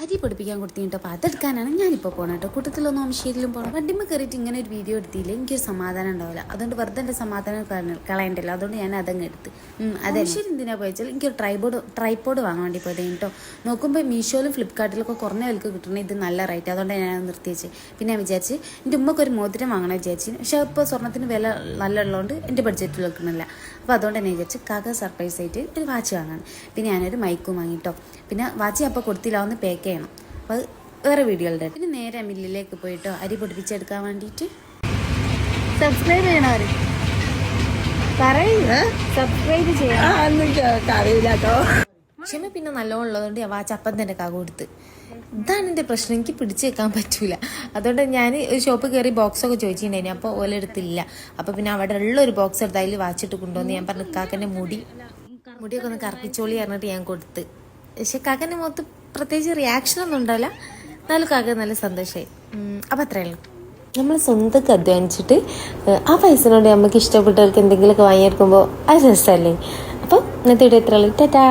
അരി പൊടിപ്പിക്കാൻ കൊടുത്തിട്ടോ. അപ്പോൾ അതെടുക്കാനാണ് ഞാനിപ്പോൾ പോകണം കേട്ടോ. കൂട്ടത്തിലൊന്നും അംശീരിലും പോകണം. വണ്ടിമ്മ കയറിയിട്ട് ഇങ്ങനെ ഒരു വീഡിയോ എടുത്തില്ല, എനിക്കൊരു സമാധാനം ഉണ്ടാവില്ല. അതുകൊണ്ട് വെറുതെ എൻ്റെ സമാധാനം കളയണ്ടല്ലോ. അതുകൊണ്ട് ഞാൻ അതങ്ങ് എടുത്ത്. അതെ അംശീരി എന്തിനാ പോയിച്ചാൽ എനിക്കൊരു ട്രൈപോഡ് വാങ്ങാൻ വേണ്ടി പോയത് കേട്ടോ. നോക്കുമ്പോൾ മീഷോയിലും ഫ്ലിപ്കാർട്ടിലൊക്കെ കുറഞ്ഞ വിലക്ക് കിട്ടണേ ഇത് നല്ല റേറ്റ്. അതുകൊണ്ട് ഞാൻ നിർത്തി വെച്ച്. പിന്നെ ഞാൻ വിചാരിച്ച് എൻ്റെ ഉമ്മക്കൊരു മോതിരം വാങ്ങണം വിചാരിച്ചു. പക്ഷേ ഇപ്പോൾ സ്വർണ്ണത്തിന് വില നല്ല ഉള്ളതുകൊണ്ട് എൻ്റെ ബഡ്ജറ്റിൽ വെക്കുന്നില്ല. അപ്പോൾ അതുകൊണ്ട് തന്നെ വിചാരിച്ച് കാക്ക സർപ്രൈസ് ആയിട്ട് ഒരു വാച്ച് വാങ്ങാൻ. പിന്നെ ഞാനൊരു മൈക്കും വാങ്ങിട്ടോ. പിന്നെ വാച്ച് അപ്പോൾ കൊടുത്തില്ല, ഒന്ന് പേക്ക് ചെയ്യണം. അപ്പോൾ അത് വേറെ വീഡിയോകളുടെ. പിന്നെ നേരെ മില്ലിലേക്ക് പോയിട്ടോ അരി പൊടിപ്പിച്ചെടുക്കാൻ വേണ്ടിയിട്ട്. സബ്സ്ക്രൈബ് ചെയ്യണവർ സബ്സ്ക്രൈബ് ചെയ്യാറിയില്ലാട്ടോ. ക്ഷമ പിന്നെ നല്ലോണം ഉള്ളതുകൊണ്ട് ഞാൻ വാച്ച് അപ്പം തന്നെ കാക്ക കൊടുത്ത്. ഇതാണ് എൻ്റെ പ്രശ്നം, എനിക്ക് പിടിച്ച് വെക്കാൻ പറ്റൂല. അതുകൊണ്ട് ഞാൻ ഒരു ഷോപ്പിൽ കയറി ബോക്സൊക്കെ ചോദിച്ചിട്ടുണ്ടായിരുന്നു. അപ്പോൾ ഓല എടുത്തില്ല. അപ്പോൾ പിന്നെ അവിടെ ഉള്ള ഒരു ബോക്സ് എടുത്ത് അതിൽ വാച്ചിട്ട് കൊണ്ടുവന്ന് ഞാൻ പറഞ്ഞു കാക്കൻ്റെ മുടിയൊക്കെ ഒന്ന് കറപ്പിച്ചോളി പറഞ്ഞിട്ട് ഞാൻ കൊടുത്ത്. പക്ഷെ കാക്കൻ്റെ മുഖത്ത് പ്രത്യേകിച്ച് റിയാക്ഷനൊന്നും ഉണ്ടാവില്ല. എന്നാലും കാക്ക നല്ല സന്തോഷമായി. അപ്പം അത്രയുള്ളൂ. നമ്മൾ സ്വന്തം അധ്വാനിച്ചിട്ട് ആ പൈസനോട് നമുക്ക് ഇഷ്ടപ്പെട്ടവർക്ക് എന്തെങ്കിലുമൊക്കെ വാങ്ങിയെടുക്കുമ്പോൾ അത് രസമല്ലേ. അപ്പം ഇന്നത്തെ വീഡിയോ എത്ര ഉള്ളൂ. ടാറ്റാ.